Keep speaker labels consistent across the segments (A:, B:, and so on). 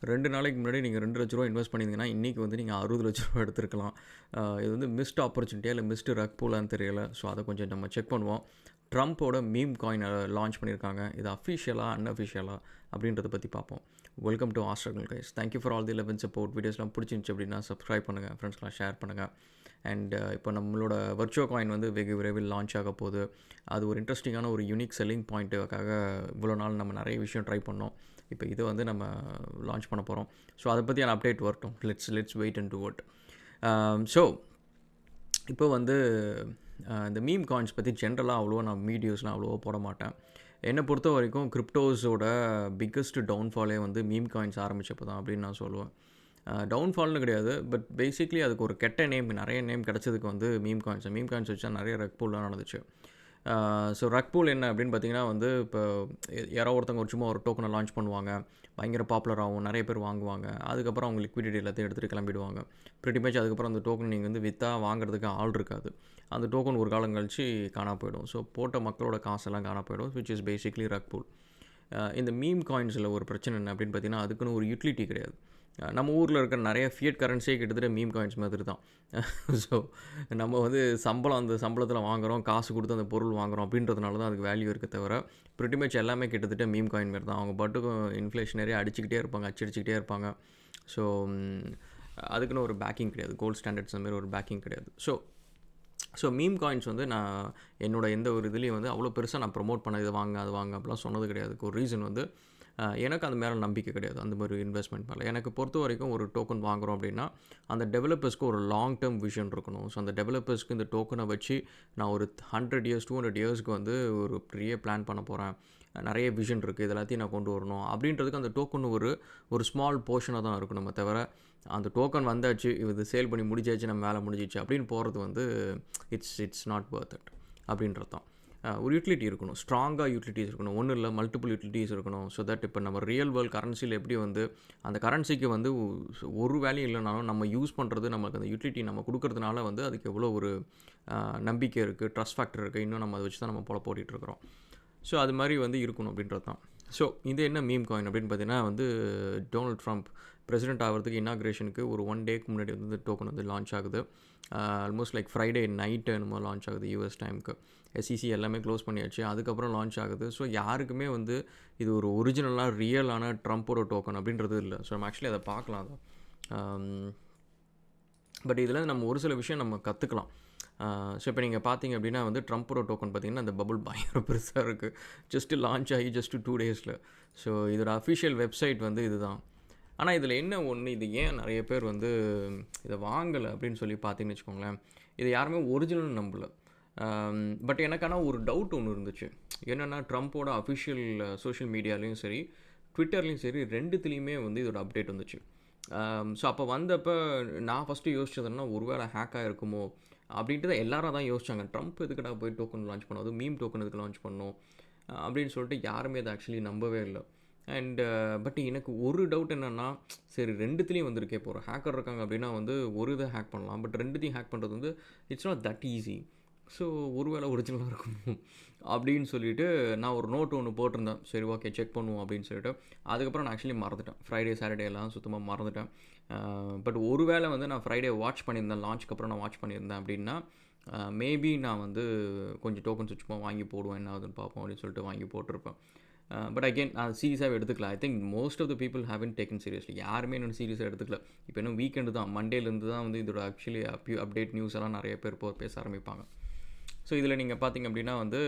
A: 2 நாளைக்கு முன்னாடி நீங்கள் ரூ. 2,00,000 இன்வெஸ்ட் பண்ணியிருந்தீங்கன்னா, இன்றைக்கி வந்து நீங்கள் ரூ. 60,00,000 எடுத்துருக்கலாம். இது வந்து மிஸ்ட் ஆப்பர்ச்சுனிட்டியா இல்லை மிஸ்டு ரக் பூலான்னு தெரியல. ஸோ அதை கொஞ்சம் நம்ம செக் பண்ணுவோம். ட்ரம்ப்போட மீம் காயின் லான்ச் பண்ணியிருக்காங்க. இது அஃபிஷியலா அன்அஃபிஷியலா அப்படின்றத பற்றி பார்ப்போம். Welcome to Astragal guys. Thank you for all the love and support. வீடியோஸ்லாம் பிடிச்சிருந்துச்சு அப்படின்னா சப்ஸ்கிரைப் பண்ணுங்கள், ஃப்ரெண்ட்ஸ்லாம் ஷேர் பண்ணுங்கள். அண்ட் இப்போ நம்மளோட வர்ச்சுவல் காயின் வந்து வெகு விரைவில் லான்ச் ஆக போகுது. அது ஒரு இன்ட்ரெஸ்டிங்கான ஒரு யூனிக் செல்லிங் பாயிண்ட்டுக்காக இவ்வளோ நாள் நம்ம நிறைய விஷயம் ட்ரை பண்ணோம். இப்போ இதை வந்து நம்ம லான்ச் பண்ண போகிறோம். ஸோ அதை பற்றியான அப்டேட் வரட்டும். Let's wait and do it. So இப்போ வந்து இந்த மீம் காயின்ஸ் பற்றி ஜென்ரலாக அவ்வளோவா நான் வீடியோஸ்லாம் அவ்வளோவா போட மாட்டேன். என்னை பொறுத்த வரைக்கும் கிரிப்டோஸோட பிக்கஸ்ட் டவுன்ஃபாலே வந்து மீம் காயின்ஸ் ஆரம்பித்தப்போ தான் அப்படின்னு நான் சொல்லுவேன். டவுன்ஃபால்னு கிடையாது, பட் பேசிக்லி அதுக்கு ஒரு கெட்ட நேம், நிறைய நேம் கிடச்சதுக்கு வந்து மீம் காயின்ஸ் வச்சா நிறைய ரக் பூல்லாம் நடந்துச்சு. ஸோ ரக் பூல் என்ன அப்படின்னு பார்த்தீங்கன்னா வந்து இப்போ யாரோ ஒருத்தவங்க சும்மா ஒரு டோக்கனை லான்ச் பண்ணுவாங்க, பயங்கர பாப்புலர் ஆகும், நிறைய பேர் வாங்குவாங்க. அதுக்கப்புறம் அவங்க லிக்விடிட்டி எல்லாத்தையும் எடுத்துகிட்டு கிளம்பிடுவாங்க. ப்ரிட்டி மச் அதுக்கப்புறம் அந்த டோக்கன் நீங்கள் வந்து விற்றா வாங்குறதுக்கு ஆள் இருக்காது. அந்த டோக்கன் ஒரு காலம் கழிச்சு காணா போயிடும். ஸோ போட்ட மக்களோட காசெல்லாம் காணா போயிடும், which is basically rock pool. இந்த மீம் காயின்ஸில் ஒரு பிரச்சனை என்ன அப்படின்னு பார்த்தீங்கன்னா, அதுக்குன்னு ஒரு யூட்டிலிட்டி கிடையாது. நம்ம ஊரில் இருக்கிற நிறைய ஃபியட் கரன்சியே கிட்டத்தட்ட மீம் காயின்ஸ் மாதிரி தான். ஸோ நம்ம வந்து அந்த சம்பளத்தில் வாங்குகிறோம், காசு கொடுத்து அந்த பொருள் வாங்குகிறோம் அப்படின்றதுனால தான் அதுக்கு வேல்யூ இருக்க தவிர, ப்ரிட்டி மச் எல்லாமே கிட்டத்தட்ட மீம் காயின் மாதிரி தான். அவங்க பாட்டுக்கும் இன்ஃப்ளேஷனரியே அடிச்சுக்கிட்டே இருப்பாங்க, அடிச்சுக்கிட்டே இருப்பாங்க. ஸோ அதுக்குன்னு ஒரு பேக்கிங் கிடையாது. கோல்டு ஸ்டாண்டர்ட்ஸ் அந்த மாதிரி ஒரு பேக்கிங் கிடையாது. ஸோ மீம் காயின்ஸ் வந்து நான் என்னோடய எந்த ஒரு இதுலேயும் வந்து அவ்வளோ பெருசாக நான் ப்ரொமோட் பண்ண இது வாங்க அது வாங்க அப்படிலாம் சொன்னது கிடையாது. ஒரு ரீசன் வந்து எனக்கு அந்த மேலே நம்பிக்கை கிடையாது, அந்த மாதிரி இன்வெஸ்ட்மெண்ட் மேலே. எனக்கு பொறுத்த வரைக்கும் ஒரு டோக்கன் வாங்குகிறோம் அப்படின்னா அந்த டெவலப்பர்ஸ்க்கு ஒரு லாங் டேர்ம் விஷன் இருக்கணும். ஸோ அந்த டெவலப்பர்ஸ்க்கு இந்த டோக்கனை வச்சு நான் ஒரு 100 இயர்ஸ் 200 இயர்ஸ்க்கு வந்து ஒரு பெரிய பிளான் பண்ண போகிறேன், நிறைய விஷன் இருக்குது, இது எல்லாத்தையும் நான் கொண்டு வரணும் அப்படின்றதுக்கு அந்த டோக்கன் ஒரு ஸ்மால் போர்ஷனாக தான் இருக்கணுமே தவிர, அந்த டோக்கன் வந்தாச்சு, இது சேல் பண்ணி முடிச்சாச்சு, நம்ம வேலை முடிஞ்சிச்சு அப்படின்னு போகிறது வந்து இட்ஸ் நாட் வர்த் இட் அப்படின்றது தான். ஒரு யூட்டிலிட்டி இருக்கணும், ஸ்ட்ராங்காக யூட்டிலிட்டிஸ் இருக்கணும். ஒன்றும் இல்லை, மல்டிபிள் யூட்டிலிட்டிஸ் இருக்கணும். ஸோ தட் இப்போ நம்ம ரியல் வேர்ல்டு கரன்சியில் எப்படி வந்து அந்த கரன்சிக்கு வந்து ஒரு வேல்யூ இல்லைனாலும் நம்ம யூஸ் பண்ணுறது, நமக்கு அந்த யூட்டிலிட்டி நம்ம கொடுக்கறதுனால வந்து அதுக்கு எவ்வளோ ஒரு நம்பிக்கை இருக்குது, ட்ரஸ்ட் ஃபேக்டர் இருக்குது, இன்னும் நம்ம அதை வச்சு தான் நம்ம போட்டிகிட்ருக்குறோம். ஸோ அது மாதிரி வந்து இருக்கணும் அப்படின்றது தான். ஸோ இது என்ன மீம் காயின் அப்படின்னு பார்த்தீங்கன்னா வந்து டொனால்ட் ட்ரம்ப் பிரசிடென்ட் ஆகிறதுக்கு இனாக்ரேஷனுக்கு ஒரு 1 டேக்கு முன்னாடி வந்து டோக்கன் வந்து லான்ச் ஆகுது. ஆல்மோஸ்ட் லைக் ஃப்ரைடே நைட்டு என்னமோ லான்ச் ஆகுது யூஎஸ் டைமுக்கு. SEC எல்லாமே க்ளோஸ் பண்ணியாச்சு, அதுக்கப்புறம் லான்ச் ஆகுது. ஸோ யாருக்குமே வந்து இது ஒரு ஒரிஜினலாக ரியலான ட்ரம்ப்போட டோக்கன் அப்படின்றது இல்லை. ஸோ நம்ம ஆக்சுவலி அதை பார்க்கலாம் தான். பட் இதில் நம்ம ஒரு சில விஷயம் நம்ம கற்றுக்கலாம். ஸோ இப்போ நீங்கள் பார்த்தீங்க அப்படின்னா வந்து ட்ரம்ப்போட டோக்கன் பார்த்தீங்கன்னா அந்த பபுள் பயங்கர பெருசாக இருக்குது. ஜஸ்ட்டு லான்ச் ஆகி ஜஸ்ட்டு 2 டேஸில். ஸோ இதோட அஃபிஷியல் வெப்சைட் வந்து இதுதான். ஆனால் இதில் என்ன ஒன்று, இது ஏன் நிறைய பேர் வந்து இதை வாங்கலை அப்படின்னு சொல்லி பார்த்தீங்கன்னு வச்சுக்கோங்களேன், இதை யாருமே ஒரிஜினல் நம்பலை. பட் எனக்கான ஒரு டவுட் ஒன்று இருந்துச்சு. என்னென்னா ட்ரம்ப்போட அஃபிஷியல் சோஷியல் மீடியாலேயும் சரி, ட்விட்டர்லேயும் சரி, ரெண்டுத்துலேயுமே வந்து இதோட அப்டேட் வந்துச்சு. ஸோ அப்போ வந்தப்போ நான் ஃபஸ்ட்டு யோசிச்சதுன்னா ஒருவேளை ஹேக்காக இருக்குமோ அப்படின்ட்டு தான் எல்லாரும் தான் யோசிச்சாங்க. ட்ரம்ப் எதுக்குடா போய் டோக்கன் லான்ச் பண்ணோம், அது மீம் டோக்கன் எதுக்கு லான்ச் பண்ணோம் அப்படின்னு சொல்லிட்டு யாருமே அதை ஆக்சுவலி நம்பவே இல்லை. அண்டு பட் எனக்கு ஒரு டவுட் என்னென்னா, சரி ரெண்டுத்துலேயும் வந்திருக்கே, இப்போ ஒரு ஹேக்கர் இருக்காங்க அப்படின்னா வந்து ஒரு இதை ஹேக் பண்ணலாம், பட் ரெண்டுத்தையும் ஹேக் பண்ணுறது வந்து it's not that easy. So ஒருவேளை ஒரிஜினலாக இருக்கும் அப்படின்னு சொல்லிவிட்டு நான் ஒரு நோட் ஒன்று போட்டிருந்தேன். சரி ஓகே செக் பண்ணுவோம் அப்படின்னு சொல்லிட்டு. அதுக்கப்புறம் நான் ஆக்சுவலி மறந்துட்டேன். ஃப்ரைடே சாட்டர்டேலாம் சுத்தமாக மறந்துட்டேன். பட் ஒரு வேளை வந்து நான் ஃப்ரைடே வாட்ச் பண்ணியிருந்தேன், லான்ச்சுக்கு அப்புறம் நான் வாட்ச் பண்ணியிருந்தேன் அப்படின்னா மேபி நான் வந்து கொஞ்சம் டோக்கன்ஸ் சும்மா வாங்கி போடுவேன், என்ன ஆகுதுன்னு பார்ப்போம் அப்படின்னு சொல்லிட்டு வாங்கி போட்டிருப்பேன். பட் அகெயின் நான் சீரியஸாக எடுத்துக்கல. I think most of the people haven't taken seriously. யாருமே இன்னும் சீரியஸாக எடுத்துக்கல. இப்போ இன்னும் வீக்கெண்டு தான், மண்டேலேருந்து தான் வந்து இதோட ஆக்சுவலி அப்டேட் நியூஸ் எல்லாம் நிறைய பேர் பேச ஆரம்பிப்பாங்க. ஸோ இதில் நீங்கள் பார்த்தீங்க அப்படின்னா வந்து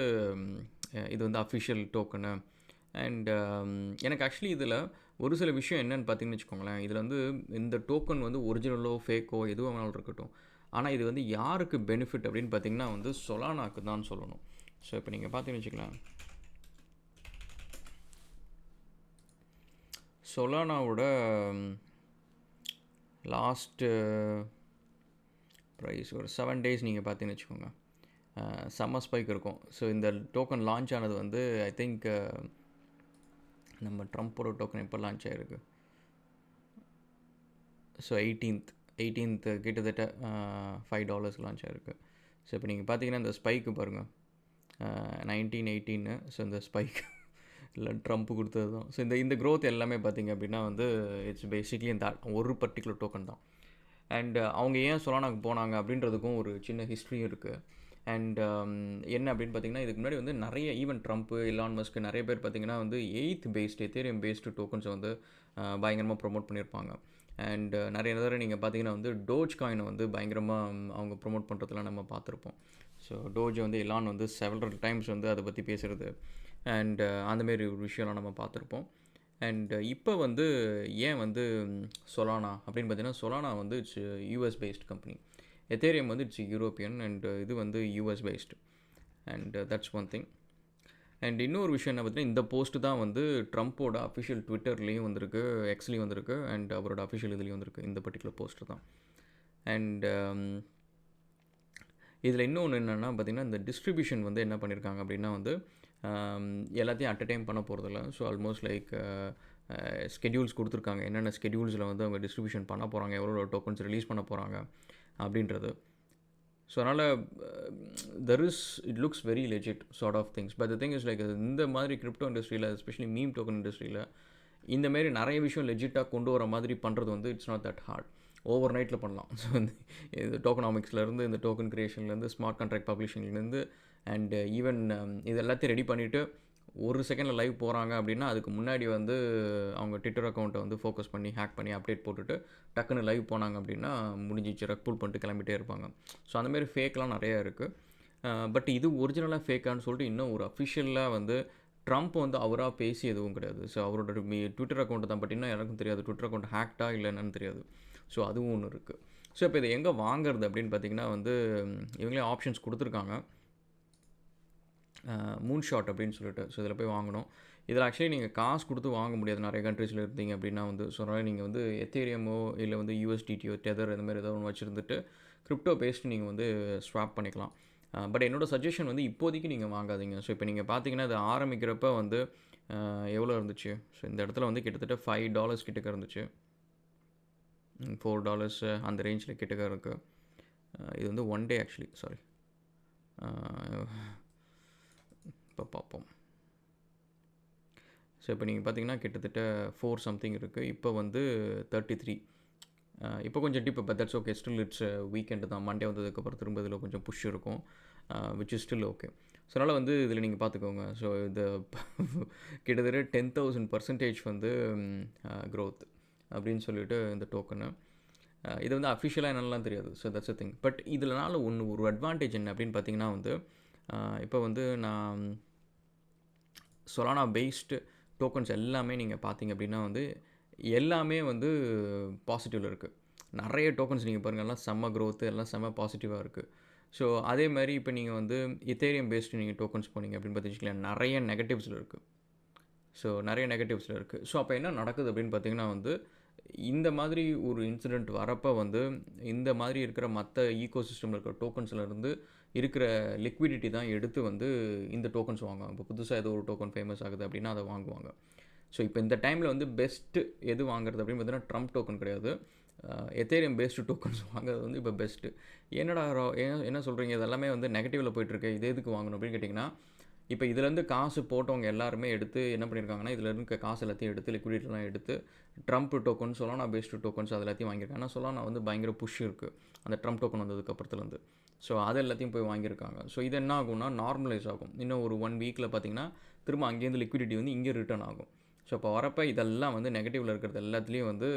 A: இது வந்து அஃபிஷியல் டோக்கனு. அண்ட் எனக்கு ஆக்சுவலி இதில் ஒரு சில விஷயம் என்னென்னு பார்த்தீங்கன்னு வச்சுக்கோங்களேன், இதில் வந்து இந்த டோக்கன் வந்து ஒரிஜினலோ ஃபேக்கோ எதுவும் வேணாலும் இருக்கட்டும், ஆனால் இது வந்து யாருக்கு பெனிஃபிட் அப்படின்னு பார்த்தீங்கன்னா வந்து சொலானாக்கு தான் சொல்லணும். ஸோ இப்போ நீங்கள் பார்த்தீங்கன்னு வச்சுக்கலாம், சொலானாவோட லாஸ்ட்டு ப்ரைஸ் ஒரு 7 டேஸ் நீங்கள் பார்த்தீங்கன்னு வச்சுக்கோங்க, செம்ம ஸ்பைக் இருக்கும். ஸோ இந்த டோக்கன் லான்ச் ஆனது வந்து ஐ திங்க் நம்ம ட்ரம்ப்போட டோக்கன் எப்போ லான்ச் ஆகிருக்கு, ஸோ 18th கிட்டத்தட்ட $5 லான்ச் ஆகிருக்கு. ஸோ இப்போ நீங்கள் பார்த்தீங்கன்னா இந்த ஸ்பைக்கு பாருங்கள், 1918. ஸோ இந்த ஸ்பைக் இல்லை ட்ரம்ப் கொடுத்தது தான். ஸோ இந்த growth எல்லாமே பார்த்தீங்க அப்படின்னா வந்து இட்ஸ் பேசிக்லி இந்த ஒரு பர்ட்டிகுலர் டோக்கன் தான். அண்ட் அவங்க ஏன் சொலானாக்கு போனாங்க அப்படின்றதுக்கும் ஒரு சின்ன ஹிஸ்ட்ரியும் இருக்குது. அண்ட் என்ன அப்படின்னு பார்த்தீங்கன்னா, இதுக்கு முன்னாடி வந்து நிறைய ஈவன் ட்ரம்ப்பு, எலான் மஸ்க் நிறைய பேர் பார்த்தீங்கன்னா வந்து எத்தேரியம் பேஸ்டு டோக்கன்ஸை வந்து பயங்கரமாக ப்ரொமோட் பண்ணியிருப்பாங்க. அண்ட் நிறைய தடவை நீங்கள் பார்த்தீங்கன்னா வந்து டோஜ் காயினை வந்து பயங்கரமாக அவங்க ப்ரொமோட் பண்ணுறதுலாம் நம்ம பார்த்துருப்போம். ஸோ டோஜ் வந்து எலான் வந்து செவரல் டைம்ஸ் வந்து அதை பற்றி பேசுகிறது அண்ட் அந்தமாரி ஒரு விஷயம்லாம் நம்ம பார்த்துருப்போம். அண்ட் இப்போ வந்து ஏன் வந்து சொலானா அப்படின்னு பார்த்தீங்கன்னா, சொலானா வந்து it's US based company. Ethereum வந்து இட்ஸ் யூரோப்பியன் அண்ட் இது வந்து US based. And that's one thing. And இன்னொரு விஷயம் என்ன பார்த்தீங்கன்னா, இந்த போஸ்ட்டு தான் வந்து ட்ரம்ப்போட அஃபிஷியல் ட்விட்டர்லேயும் வந்திருக்கு, எக்ஸ்லேயும் வந்திருக்கு அண்ட் அவரோட அஃபிஷியல் இதுலேயும் வந்திருக்கு. இந்த பர்டிகுலர் போஸ்ட்டு தான். அண்ட் இதில் இன்னொன்று என்னென்னா பார்த்தீங்கன்னா, இந்த டிஸ்ட்ரிபியூஷன் வந்து என்ன பண்ணியிருக்காங்க அப்படின்னா வந்து எல்லாத்தையும் அட் அ டைம் பண்ண போகிறதில்ல. ஸோ ஆல்மோஸ்ட் லைக் ஸ்கெடியூல்ஸ் கொடுத்துருக்காங்க. என்னென்ன ஸ்கெடியூல்ஸில் வந்து அவங்க டிஸ்ட்ரிபியூஷன் பண்ண போகிறாங்க, எவ்வளோ டோக்கன்ஸ் ரிலீஸ் பண்ண போகிறாங்க அப்படின்றது. ஸோ அதனால் it looks very legit sort of things. But the thing is like இந்த மாதிரி கிரிப்டோ இண்டஸ்ட்ரியில், எஸ்பெஷலி மீம் டோக்கன் இண்டஸ்ட்ரியில் இந்தமாரி நிறைய விஷயம் லெஜிட்டாக கொண்டு வர மாதிரி பண்ணுறது வந்து it's not that hard. Over நைட்டில் பண்ணலாம். ஸோ வந்து இது டோக்கனாமிக்ஸ்லேருந்து, இந்த டோக்கன் க்ரியேஷன்லேருந்து, ஸ்மார்ட் கான்ட்ராக்ட் பப்ளிஷிங்லேருந்து அண்ட் ஈவன் இது எல்லாத்தையும் ரெடி பண்ணிவிட்டு ஒரு செகண்டில் லைவ் போகிறாங்க அப்படின்னா, அதுக்கு முன்னாடி வந்து அவங்க ட்விட்டர் அக்கௌண்ட்டை வந்து ஃபோக்கஸ் பண்ணி ஹேக் பண்ணி அப்டேட் போட்டுட்டு டக்குன்னு லைவ் போனாங்க அப்படின்னா முடிஞ்சிச்சு, ரக் புல் பண்ணிட்டு கிளம்பிட்டே இருப்பாங்க. ஸோ அந்தமாரி ஃபேக்லாம் நிறையா இருக்குது. பட் இது ஒரிஜினலாக ஃபேக்கான்னு சொல்லிட்டு இன்னும் ஒரு அஃபிஷியலாக வந்து ட்ரம்ப் வந்து அவராக பேசி எதுவும் கிடையாது. ஸோ அவரோட ட்விட்டர் அக்கௌண்ட்டை தான், பட் இன்னும் எனக்கும் தெரியாது ட்விட்டர் அக்கௌண்ட் ஹேக்டா இல்லை என்னன்னு தெரியாது. ஸோ அதுவும் ஒன்று இருக்குது. ஸோ இப்போ இதை எங்கே வாங்குறது அப்படின்னு பார்த்தீங்கன்னா வந்து இவங்களே ஆப்ஷன்ஸ் கொடுத்துருக்காங்க. மூன் ஷாட் அப்படின்னு சொல்லிட்டு. ஸோ இதில் போய் வாங்கணும். இதில் ஆக்சுவலி நீங்கள் காசு கொடுத்து வாங்க முடியாது நிறைய கண்ட்ரீஸில் இருந்தீங்க அப்படின்னா வந்து. ஸோ அதனால் நீங்கள் வந்து எத்தேரியமோ இல்லை வந்து யூஎஸ்டிடியோ டெதர் இந்த மாதிரி ஏதோ ஒன்று வச்சுருந்துட்டு கிரிப்டோ பேஸ்ட் நீங்கள் வந்து ஸ்வாப் பண்ணிக்கலாம். பட் என்னோடய சஜஷன் வந்து இப்போதைக்கு நீங்கள் வாங்காதீங்க. ஸோ இப்போ நீங்கள் பார்த்தீங்கன்னா அது ஆரம்பிக்கிறப்ப வந்து எவ்வளோ இருந்துச்சு? ஸோ இந்த இடத்துல வந்து கிட்டத்தட்ட $5 கிட்டக்க இருந்துச்சு, $4 அந்த ரேஞ்சில் கிட்டக்க இருக்குது. இது வந்து ஒன் டே ஆக்சுவலி, சாரி. இப்போ பார்ப்போம். ஸோ இப்போ நீங்கள் பார்த்தீங்கன்னா கிட்டத்தட்ட 4 சம்திங் இருக்குது. இப்போ வந்து 33. இப்போ கொஞ்சம் dip, but that's okay. Still it's weekend தான். மண்டே வந்ததுக்கப்புறம் திரும்ப இதில் கொஞ்சம் புஷ் இருக்கும், which is still okay. So அதனால் வந்து இதில் நீங்கள் பார்த்துக்கோங்க. ஸோ இது கிட்டத்தட்ட 10,000% வந்து க்ரோத் அப்படின்னு சொல்லிட்டு இந்த டோக்கனு. இது வந்து அஃபிஷியலாக என்னெல்லாம் தெரியாது. So that's a thing. But இதனால ஒரு அட்வான்டேஜ் என்ன அப்படின்னு பார்த்தீங்கன்னா வந்து இப்போ வந்து நான் சொலானா பேஸ்டு டோக்கன்ஸ் எல்லாமே நீங்கள் பார்த்தீங்க அப்படின்னா வந்து எல்லாமே வந்து பாசிட்டிவில் இருக்குது. நிறைய டோக்கன்ஸ் நீங்கள் பாருங்கள், எல்லாம் செம்ம க்ரோத்து, எல்லாம் செம்ம பாசிட்டிவாக இருக்குது. ஸோ அதே மாதிரி இப்போ நீங்கள் வந்து எத்தேரியம் பேஸ்டு நீங்கள் டோக்கன்ஸ் போனீங்க அப்படின்னு பார்த்துச்சிக்கலாம், நிறைய நெகட்டிவ்ஸில் இருக்குது. ஸோ நிறைய நெகட்டிவ்ஸில் இருக்குது. ஸோ அப்போ என்ன நடக்குது அப்படின்னு பார்த்தீங்கன்னா வந்து இந்த மாதிரி ஒரு இன்சிடெண்ட் வரப்போ வந்து இந்த மாதிரி இருக்கிற மற்ற ஈகோசிஸ்டமில் இருக்கிற டோக்கன்ஸ்லேருந்து இருக்கிற லிக்விடிட்டி தான் எடுத்து வந்து இந்த டோக்கன்ஸ் வாங்குவாங்க. இப்போ புதுசாக ஏதோ ஒரு டோக்கன் ஃபேமஸ் ஆகுது அப்படின்னா அதை வாங்குவாங்க. ஸோ இப்போ இந்த டைமில் வந்து பெஸ்ட்டு எது வாங்குறது அப்படின்னு பார்த்தீங்கன்னா ட்ரம்ப் டோக்கன் கிடையாது, எத்தேரியம் பேஸ்டு டோக்கன்ஸ் வாங்குறது வந்து இப்போ பெஸ்ட்டு. என்னடா என்ன சொல்கிறீங்க, இதெல்லாமே வந்து நெகட்டிவில் போயிட்டுருக்கு, இது எதுக்கு வாங்கணும் அப்படின்னு கேட்டிங்கன்னா, இப்போ இதுலேருந்து காசு போட்டவங்க எல்லாருமே எடுத்து என்ன பண்ணியிருக்காங்கன்னா, இதில் இருக்க காசு எல்லாத்தையும் எடுத்து லிக்விடிட்டிலாம் எடுத்து Trump token, Solana based tokens அது எல்லாத்தையும் வாங்கியிருக்காங்க. ஆனால் சொலானா வந்து பயங்கர புஷ் இருக்குது அந்த ட்ரம்ப் டோக்கன் வந்ததுக்கப்புறத்துலேருந்து. ஸோ அது எல்லாத்தையும் போய் வாங்கியிருக்காங்க. ஸோ இது என்ன ஆகும்னா நார்மலைஸ் ஆகும். இன்னும் ஒரு 1 வீக்கில் பார்த்திங்கன்னா திரும்ப அங்கேருந்து லிக்விடிட்டி வந்து இங்கே ரிட்டர்ன் ஆகும். ஸோ இப்போ வரப்போ இதெல்லாம் வந்து நெகட்டிவில் இருக்கிறது எல்லாத்துலேயும் வந்து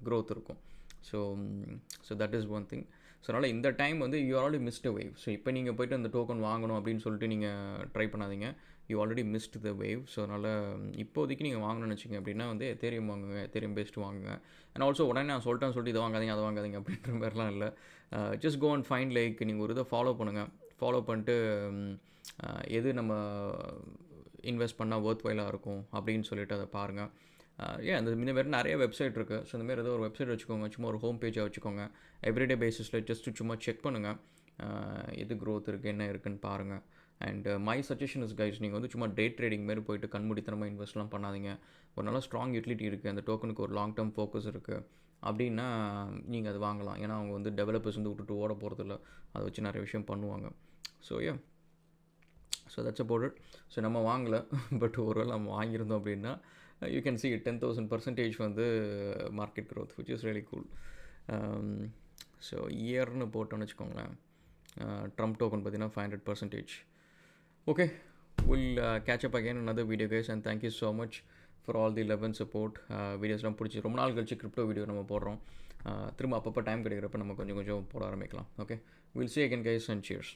A: க்ரோத் இருக்கும். So that is one thing. So அதனால் இந்த டைம் வந்து you already missed a wave. So இப்போ நீங்கள் போய்ட்டு அந்த டோக்கன் வாங்கணும் அப்படின்னு சொல்லிட்டு நீங்கள் ட்ரை பண்ணாதீங்க, you already missed the wave. So அதனால் இப்போதைக்கு நீங்கள் வாங்கணும்னு வச்சிங்க அப்படின்னா வந்து எத்தேரியம் வாங்குங்க, எத்தேரியம் பேஸ்டு வாங்குங்க. அண்ட் ஆல்சோ உடனே நான் சொல்லிட்டேன்னு சொல்லிட்டு இதை வாங்காதீங்க அதை வாங்காதீங்க அப்படின்ற மாதிரிலாம் இல்லை. Just go and find like நீங்கள் ஒரு இதை ஃபாலோ பண்ணுங்கள். ஃபாலோ பண்ணிட்டு எது நம்ம இன்வெஸ்ட் பண்ணால் ஒர்த் வைலாக இருக்கும் அப்படின்னு சொல்லிட்டு அதை பாருங்கள். அந்த மாதிரி நிறைய வெப்சைட் இருக்குது. ஸோ இந்தமாரி ஏதோ ஒரு வெப்சைட் வச்சுக்கோங்க, சும்மா ஒரு ஹோம் பேஜாக வச்சுக்கோங்க. எவ்ரிடே பேசிஸில் ஜஸ்ட்டு சும்மா செக் பண்ணுங்கள், எது க்ரோத் இருக்குது என்ன இருக்குதுன்னு பாருங்கள். And my suggestion is guys, நீங்கள் வந்து சும்மா டே ட்ரேடிங் மாரி போய்ட்டு கண்மூடித்தனமாக இன்வெஸ்ட்லாம் பண்ணாதீங்க. ஒரு நல்ல ஸ்ட்ராங் யூட்டிலிட்டி இருக்குது, அந்த டோக்கனுக்கு ஒரு லாங் டேர்ம் ஃபோக்கஸ் இருக்குது அப்படின்னா நீங்கள் அது வாங்கலாம். ஏன்னா அவங்க வந்து டெவலப்பர்ஸ் வந்து விட்டுட்டு ஓட போகிறதில்ல, அதை வச்சு நிறைய விஷயம் பண்ணுவாங்க. So so that's about it. So நம்ம வாங்கலை, பட் ஒருவேளை நம்ம வாங்கியிருந்தோம் அப்படின்னா யூ கேன் see 10,000% வந்து market growth, which is really cool. So இயர்னு போட்டோன்னு வச்சுக்கோங்களேன், ட்ரம்ப் டோக்கன் பார்த்தீங்கன்னா 500%. Okay, will catch up again another video guys, and thank you so much for all the love and support. வீடியோஸ்லாம் பிடிச்சி ரொம்ப நாள் கழிச்சு கிரிப்டோ வீடியோ நம்ம போடுறோம். திரும்ப அப்பப்போ டைம் கிடைக்கிறப்ப நம்ம கொஞ்சம் போட ஆரம்பிக்கலாம். Okay, will see again guys and cheers.